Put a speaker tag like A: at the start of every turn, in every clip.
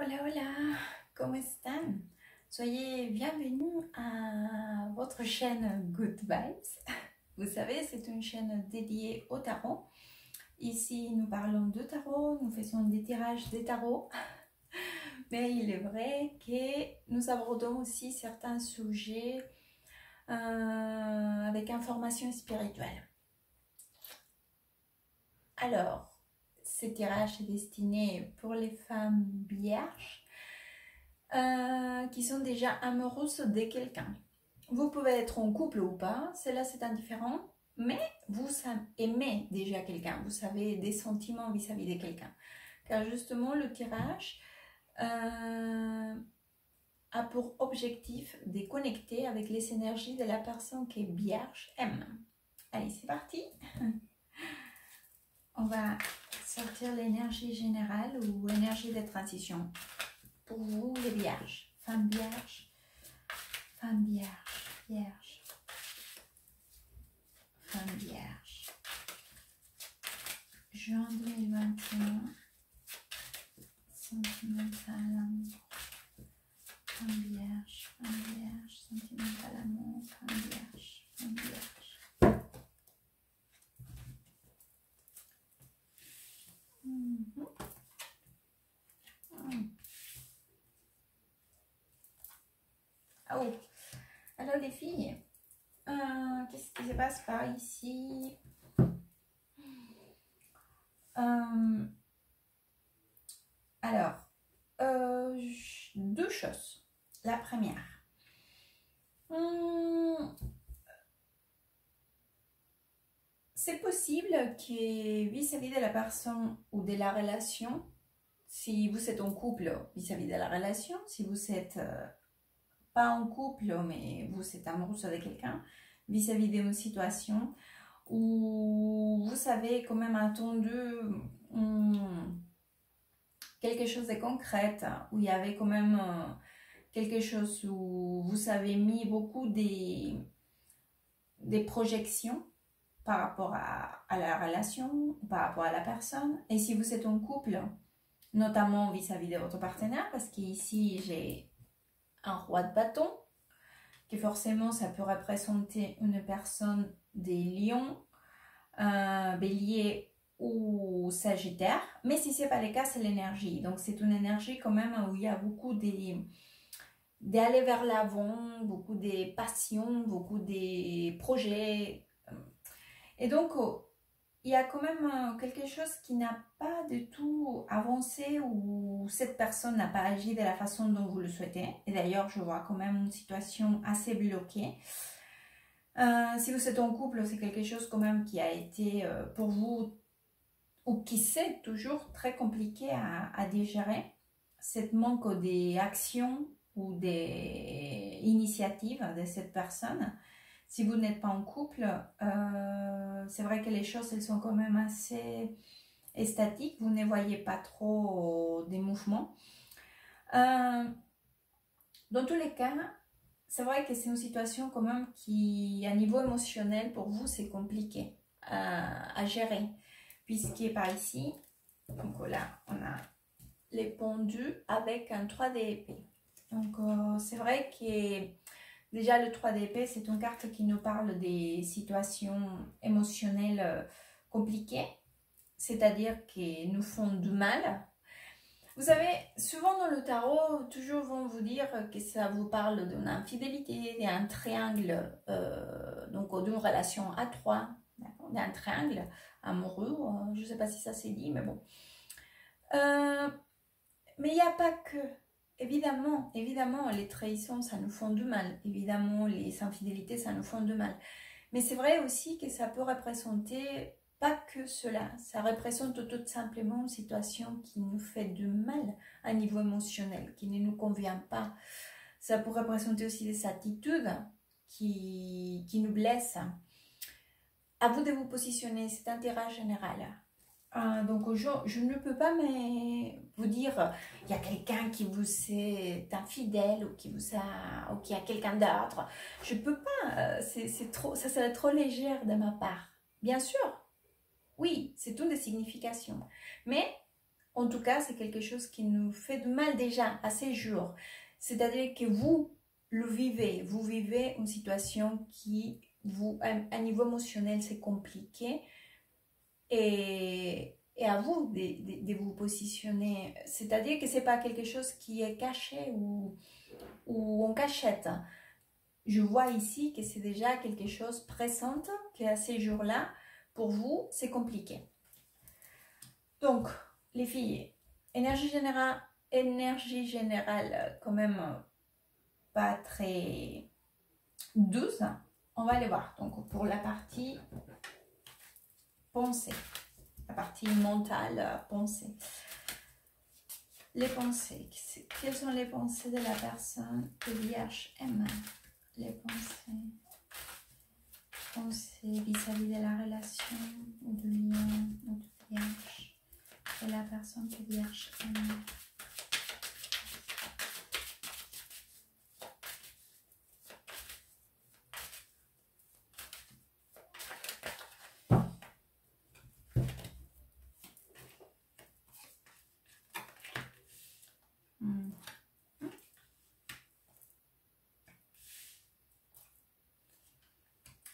A: Hola, hola, ¿cómo están? Soyez bienvenus à votre chaîne Good Vibes. Vous savez, c'est une chaîne dédiée au tarot. Ici, nous parlons de tarot, nous faisons des tirages des tarots. Mais il est vrai que nous abordons aussi certains sujets avec information spirituelle. Alors, ce tirage est destiné pour les femmes vierges qui sont déjà amoureuses de quelqu'un. Vous pouvez être en couple ou pas, cela c'est indifférent, mais vous aimez déjà quelqu'un, vous avez des sentiments vis-à-vis de quelqu'un. Car justement, le tirage a pour objectif de connecter avec les énergies de la personne qui est vierge aime. Allez, c'est parti. On va sortir l'énergie générale ou énergie de transition. Pour vous, les vierges, femmes vierges, femme vierge, femme vierge. Juin 2021, sentimental amour. Femme vierge, sentimental amour, femme vierge, femme vierge. Oh, alors les filles, qu'est-ce qui se passe par ici? Alors, deux choses. La première, c'est possible que vis-à-vis de la personne ou de la relation, si vous êtes en couple vis-à-vis de la relation, si vous êtes pas en couple mais vous êtes amoureuse de quelqu'un, vis-à-vis d'une situation où vous avez quand même attendu quelque chose de concret, où il y avait quand même quelque chose où vous avez mis beaucoup des projections par rapport à la relation, par rapport à la personne. Et si vous êtes en couple, notamment vis-à-vis de votre partenaire, parce qu'ici j'ai un roi de bâton, que forcément ça peut représenter une personne des lions, bélier ou sagittaire, mais si c'est pas le cas, c'est l'énergie. Donc c'est une énergie quand même où il y a beaucoup d'aller vers l'avant, beaucoup de passions, beaucoup de projets. Et donc il y a quand même quelque chose qui n'a pas du tout avancé, ou cette personne n'a pas agi de la façon dont vous le souhaitez. Et d'ailleurs, je vois quand même une situation assez bloquée. Si vous êtes en couple, c'est quelque chose quand même qui a été pour vous, ou qui c'est toujours très compliqué à digérer. Cette manque des actions ou des initiatives de cette personne. Si vous n'êtes pas en couple, c'est vrai que les choses elles sont quand même assez statiques. Vous ne voyez pas trop des mouvements. Dans tous les cas, c'est vrai que c'est une situation quand même qui, à niveau émotionnel, pour vous, c'est compliqué à gérer. Puisque par ici, donc là, on a les pendus avec un 3 d'épée. Donc, c'est vrai que déjà, le 3 d'épée, c'est une carte qui nous parle des situations émotionnelles compliquées, c'est-à-dire qui nous font du mal. Vous savez, souvent dans le tarot, toujours vont vous dire que ça vous parle d'une infidélité, d'un triangle, donc d'une relation à trois, d'un triangle amoureux, je ne sais pas si ça s'est dit, mais bon. Mais il n'y a pas que... Évidemment, les trahisons, ça nous font du mal. Évidemment, les infidélités, ça nous font du mal. Mais c'est vrai aussi que ça peut représenter pas que cela. Ça représente tout simplement une situation qui nous fait du mal à niveau émotionnel, qui ne nous convient pas. Ça peut représenter aussi des attitudes qui nous blessent. À vous de vous positionner, c'est un tirage général. Donc je ne peux pas vous dire il y a quelqu'un qui vous est infidèle ou qui vous a, ou qui a quelqu'un d'autre. Je peux pas, c'est trop, ça serait trop légère de ma part. Bien sûr, oui, c'est une des significations, mais En tout cas, c'est quelque chose qui nous fait du mal déjà à ces jours. C'est-à-dire que vous le vivez. Vous vivez une situation qui, à niveau émotionnel, c'est compliqué. Et à vous de vous positionner. C'est-à-dire que ce n'est pas quelque chose qui est caché ou en cachette. Je vois ici que c'est déjà quelque chose présent, qu'à ces jours-là, pour vous, c'est compliqué. Donc, les filles, énergie générale, quand même pas très douce. On va aller voir. Donc, pour la partie pensée, la partie mentale, pensée. Les pensées. Quelles sont les pensées de la personne que Vierge aime? Les pensées vis-à-vis de la relation ou du lien ou du Vierge de la personne que Vierge aime.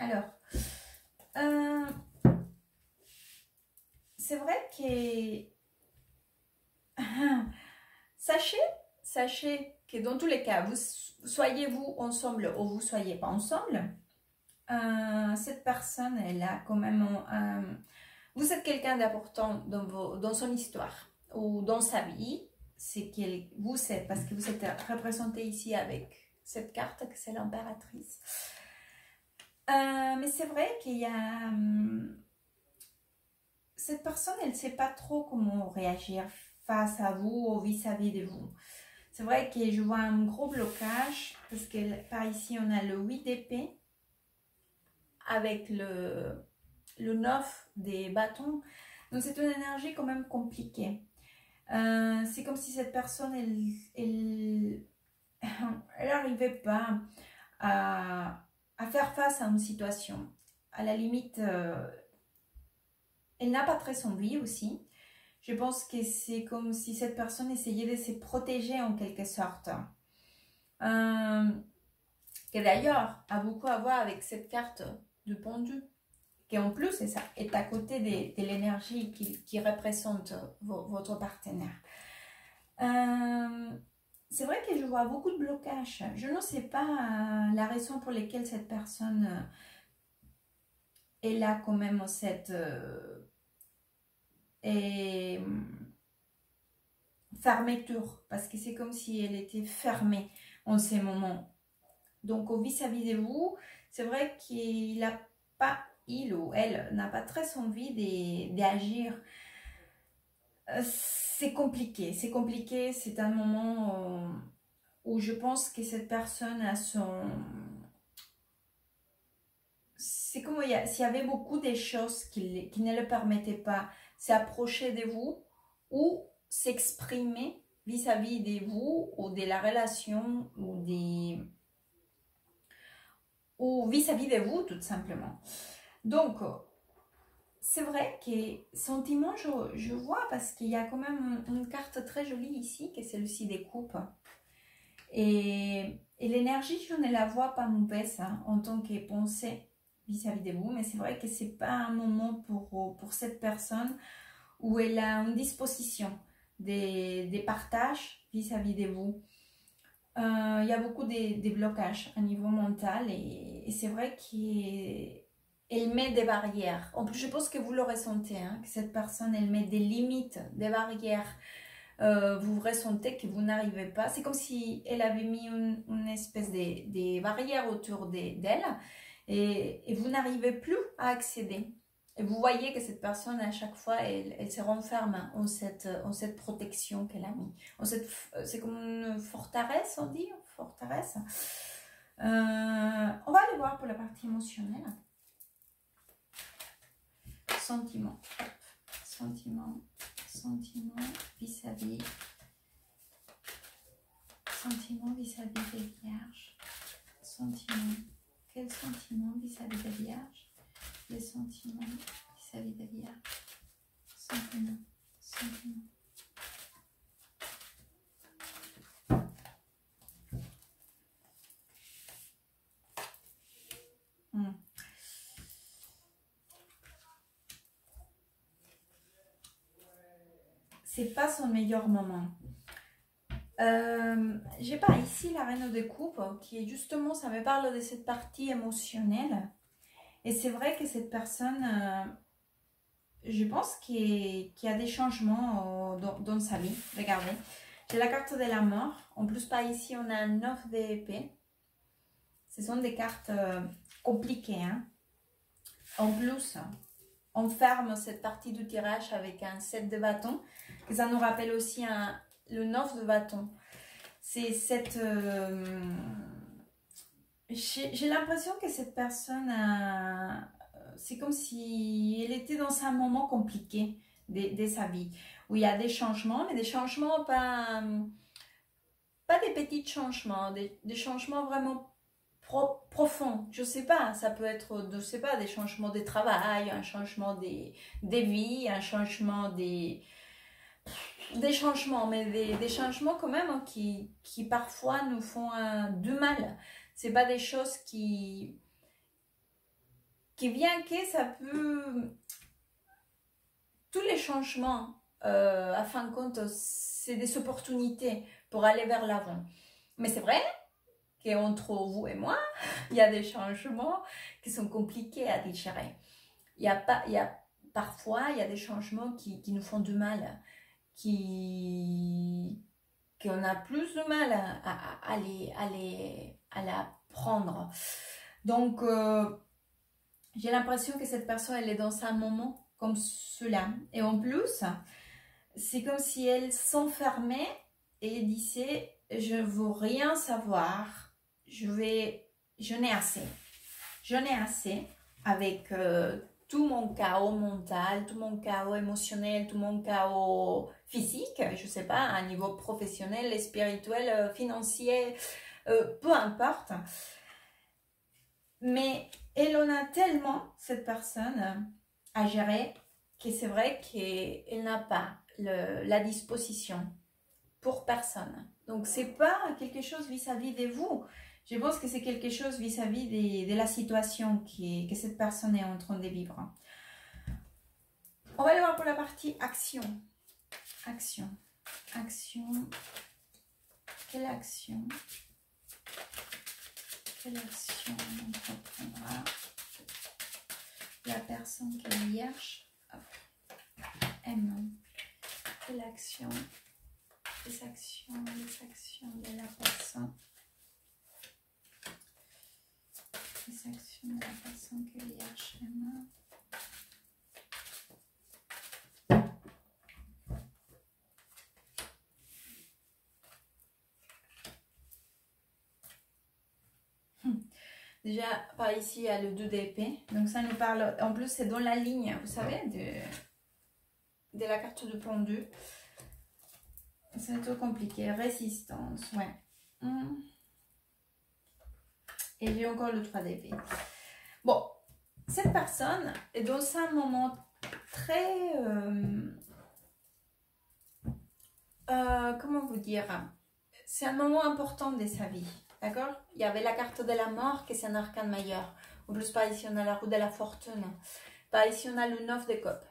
A: Alors, c'est vrai que sachez que dans tous les cas, soyez-vous ensemble ou vous soyez pas ensemble, cette personne, elle a quand même vous êtes quelqu'un d'important dans son histoire ou dans sa vie. C'est que vous êtes, parce que vous êtes représenté ici avec cette carte, que c'est l'impératrice. Mais c'est vrai qu'il y a... cette personne, elle ne sait pas trop comment réagir face à vous ou vis-à-vis de vous. C'est vrai que je vois un gros blocage, parce que par ici, on a le 8 d'épée avec le 9 des bâtons. Donc, c'est une énergie quand même compliquée. C'est comme si cette personne, elle n'arrivait pas à faire face à une situation. À la limite, elle n'a pas très envie aussi. Je pense que c'est comme si cette personne essayait de se protéger en quelque sorte. Qui d'ailleurs a beaucoup à voir avec cette carte de pendu. Qui en plus est à côté de l'énergie qui représente votre partenaire. C'est vrai que je vois beaucoup de blocages. Je ne sais pas la raison pour laquelle cette personne est là quand même cette fermeture. Parce que c'est comme si elle était fermée en ces moments. Donc au vis-à-vis de vous, c'est vrai qu'il n'a pas, il ou elle n'a pas très envie d'agir. C'est compliqué, c'est un moment où je pense que cette personne a son... C'est comme s'il y avait beaucoup de choses qui ne le permettaient pas s'approcher de vous ou s'exprimer vis-à-vis de vous ou de la relation ou vis-à-vis de vous tout simplement. Donc, c'est vrai que sentiment, je vois parce qu'il y a quand même une carte très jolie ici, qui est celle-ci des coupes. Et l'énergie, je ne la vois pas mauvaise en tant que pensée vis-à-vis de vous, mais c'est vrai que ce n'est pas un moment pour cette personne où elle a une disposition des partages vis-à-vis de vous. Il y a beaucoup de blocages à niveau mental et c'est vrai qu'elle met des barrières. En plus, je pense que vous le ressentez, que cette personne, elle met des limites, des barrières. Vous ressentez que vous n'arrivez pas. C'est comme si elle avait mis une espèce de barrière autour d'elle et vous n'arrivez plus à accéder. Et vous voyez que cette personne, à chaque fois, elle se renferme en cette protection qu'elle a mis. C'est comme une forteresse, on dit, forteresse. On va aller voir pour la partie émotionnelle. Sentiment. Sentiment vis-à-vis. Sentiment vis-à-vis des vierges. Sentiment. Quel sentiment vis-à-vis des vierges? Les sentiments vis-à-vis des vierges. Sentiment. c'est pas son meilleur moment. J'ai pas ici la reine de coupe qui est justement, ça me parle de cette partie émotionnelle. Et c'est vrai que cette personne, je pense qu'il y a des changements dans sa vie. Regardez, j'ai la carte de la mort. En plus, par ici, on a un 9 d'épée. Ce sont des cartes compliquées. Hein. En plus, on ferme cette partie du tirage avec un 7 de bâton. Et ça nous rappelle aussi le 9 de bâton. C'est cette... j'ai l'impression que cette personne c'est comme si elle était dans un moment compliqué de sa vie, où il y a des changements, mais des changements pas des petits changements, des changements vraiment profonds. Je sais pas, ça peut être, je sais pas, des changements de travail, un changement des vies, un changement des changements, mais des changements quand même hein, qui parfois nous font du mal. C'est pas des choses qui vient que ça peut... Tous les changements, à fin de compte, c'est des opportunités pour aller vers l'avant. Mais c'est vrai qu'entre vous et moi, il y a des changements qui sont compliqués à digérer. Parfois, il y a des changements qui nous font du mal, qu'on a plus de mal à la prendre. Donc, j'ai l'impression que cette personne, elle est dans un moment comme cela. Et en plus, c'est comme si elle s'enfermait et disait, je ne veux rien savoir, j'en ai assez. J'en ai assez avec tout mon chaos mental, tout mon chaos émotionnel, tout mon chaos physique, je ne sais pas, à un niveau professionnel, spirituel, financier, peu importe. Mais elle en a tellement, cette personne, à gérer, que c'est vrai qu'elle n'a pas la disposition pour personne. Donc, c'est pas quelque chose vis-à-vis de vous. Je pense que c'est quelque chose vis-à-vis de la situation que cette personne est en train de vivre. On va aller voir pour la partie action. Action. Action. Quelle action? Quelle action entreprendra la personne qui est vierge? M. Quelle action? Les actions de la personne. Les actions de la personne qui est vierge. M. Déjà, par ici, il y a le 2 d'épée. Donc, ça nous parle... En plus, c'est dans la ligne, vous savez, de la carte de pendu. C'est trop compliqué. Résistance, ouais. Et j'ai encore le 3 d'épée. Bon, cette personne est dans un moment très... comment vous dire? C'est un moment important de sa vie. D'accord? Il y avait la carte de la mort, qui c'est un arcane majeur. En plus, par ici, on a la roue de la fortune. Par ici, on a le 9 de cope.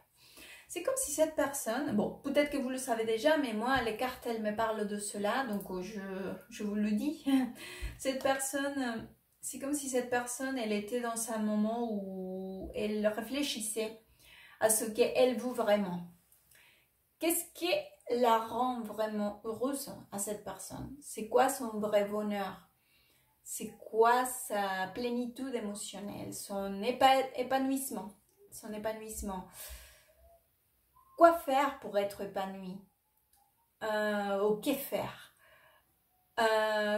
A: C'est comme si cette personne... Bon, peut-être que vous le savez déjà, mais moi, les cartes, elles me parlent de cela. Donc, je vous le dis. Cette personne... C'est comme si cette personne, elle était dans un moment où elle réfléchissait à ce qu'elle veut vraiment. Qu'est-ce qui la rend vraiment heureuse à cette personne? C'est quoi son vrai bonheur? C'est quoi sa plénitude émotionnelle, son épanouissement, Quoi faire pour être épanoui? Ou que faire?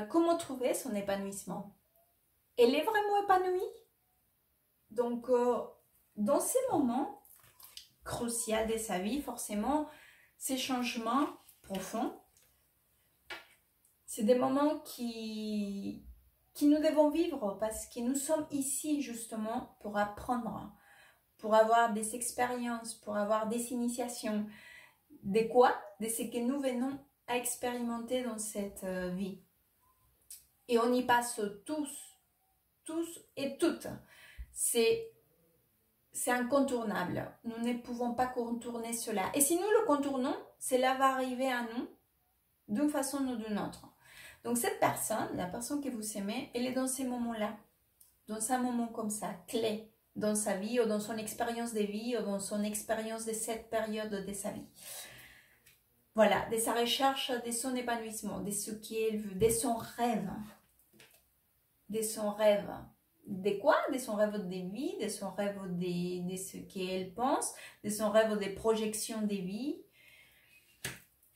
A: Comment trouver son épanouissement? Elle est vraiment épanouie? Donc, dans ces moments cruciaux de sa vie, forcément, ces changements profonds, c'est des moments qui nous devons vivre parce que nous sommes ici justement pour apprendre, pour avoir des expériences, pour avoir des initiations. De quoi? De ce que nous venons à expérimenter dans cette vie. Et on y passe tous et toutes. C'est incontournable. Nous ne pouvons pas contourner cela. Et si nous le contournons, cela va arriver à nous d'une façon ou d'une autre. Donc cette personne, la personne que vous aimez, elle est dans ces moments-là, dans un moment comme ça, clé dans sa vie ou dans son expérience de vie ou dans son expérience de cette période de sa vie. Voilà, de sa recherche, de son épanouissement, de ce qu'elle veut, de son rêve. De son rêve. De quoi? De son rêve de vie, de son rêve de ce qu'elle pense, de son rêve des projections de vie.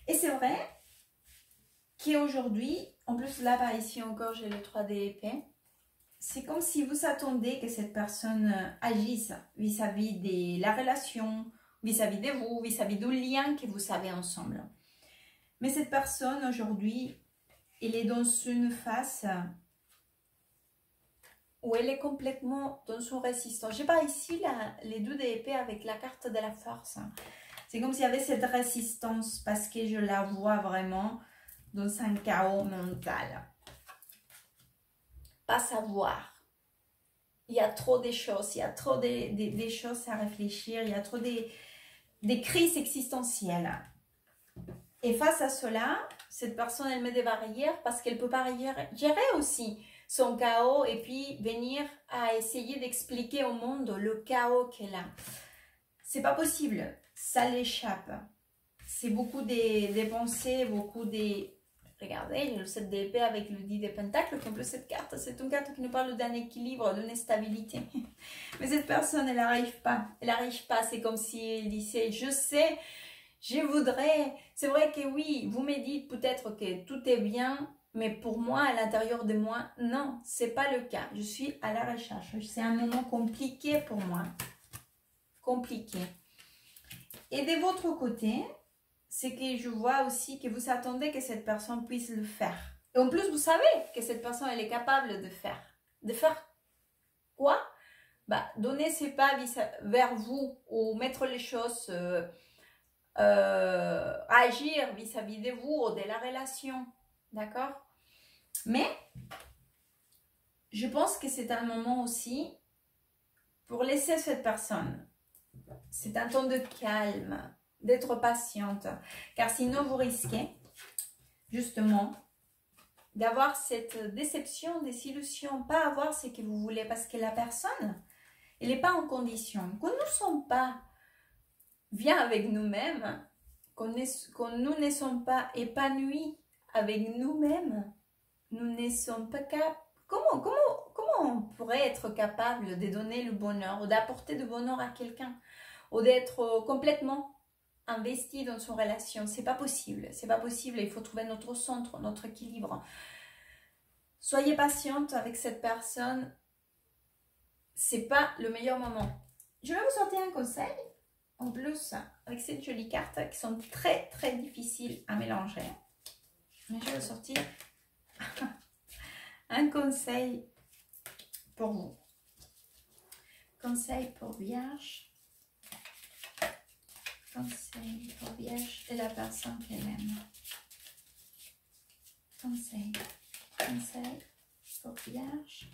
A: Et c'est vrai qu'aujourd'hui, en plus là par ici encore j'ai le 3D épée, c'est comme si vous attendez que cette personne agisse vis-à-vis de la relation, vis-à-vis de vous, vis-à-vis du lien que vous avez ensemble. Mais cette personne aujourd'hui, elle est dans une phase où elle est complètement dans son résistance. J'ai pas ici les 2 d'épée avec la carte de la force. C'est comme s'il y avait cette résistance parce que je la vois vraiment dans un chaos mental. Pas savoir. Il y a trop de choses, il y a trop de choses à réfléchir, il y a trop de crises existentielles. Et face à cela, cette personne, elle met des barrières parce qu'elle ne peut pas gérer aussi son chaos et puis venir à essayer d'expliquer au monde le chaos qu'elle a. C'est pas possible, ça l'échappe. C'est beaucoup de pensées, beaucoup de... Regardez, j'ai le 7 d'épée avec le 10 de pentacles. Comme plus cette carte, c'est une carte qui nous parle d'un équilibre, d'une stabilité. Mais cette personne, elle n'arrive pas. Elle n'arrive pas. C'est comme si elle disait, je sais, je voudrais. C'est vrai que oui, vous me dites peut-être que tout est bien, mais pour moi, à l'intérieur de moi, non, c'est pas le cas. Je suis à la recherche. C'est un moment compliqué pour moi. Compliqué. Et de votre côté, c'est que je vois aussi que vous attendez que cette personne puisse le faire. Et en plus, vous savez que cette personne, elle est capable de faire. De faire quoi? Bah, donner ses pas vers vous ou mettre les choses, agir vis-à-vis de vous ou de la relation. D'accord? Mais, je pense que c'est un moment aussi pour laisser cette personne. C'est un temps de calme, d'être patiente, car sinon vous risquez justement d'avoir cette déception, désillusion, pas avoir ce que vous voulez, parce que la personne, elle n'est pas en condition. Quand nous ne sommes pas bien avec nous-mêmes, quand nous ne sommes pas épanouis avec nous-mêmes, nous ne sommes pas capables. Comment on pourrait être capable de donner le bonheur ou d'apporter du bonheur à quelqu'un ou d'être complètement investi dans son relation? C'est pas possible, c'est pas possible. Il faut trouver notre centre, notre équilibre. Soyez patiente avec cette personne. C'est pas le meilleur moment. Je vais vous sortir un conseil. En plus, avec cette jolie carte qui sont très très difficiles à mélanger. Mais je vais vous sortir un conseil pour vous. Conseil pour Vierge. Conseil pour Vierge et la personne qu'elle aime. Conseil pour Vierge.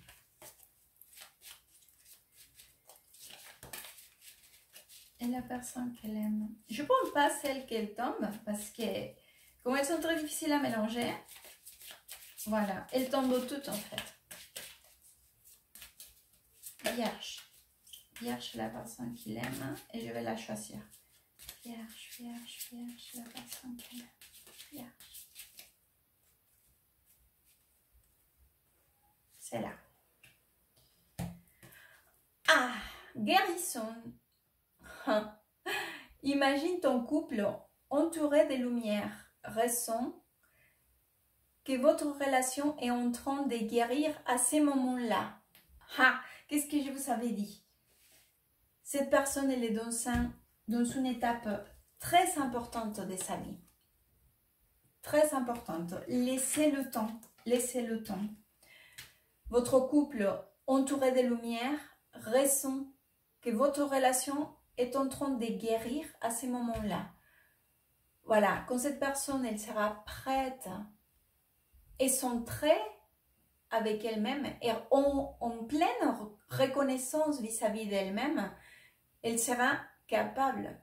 A: Et la personne qu'elle aime. Je ne prends pas celle qu'elle tombe parce que comme elles sont très difficiles à mélanger, voilà, elles tombent toutes en fait. Vierge. Vierge, la personne qu'il aime et je vais la choisir. Vierge, Vierge, Vierge, la personne qu'elle aime. Vierge. C'est là. Ah, guérison. Imagine ton couple entouré de lumière. Ressens que votre relation est en train de guérir à ces moments-là. Ah, qu'est-ce que je vous avais dit? Cette personne, elle est dans une étape très importante de sa vie. Très importante. Laissez le temps. Laissez le temps. Votre couple entouré de lumière ressent que votre relation est en train de guérir à ces moments-là. Voilà, quand cette personne, elle sera prête et centrée avec elle-même et en pleine reconnaissance vis-à-vis d'elle-même, elle sera capable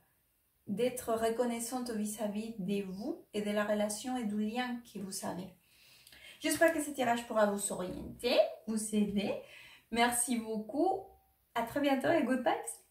A: d'être reconnaissante vis-à-vis de vous et de la relation et du lien que vous avez. J'espère que ce tirage pourra vous orienter, vous aider. Merci beaucoup. À très bientôt et good vibes.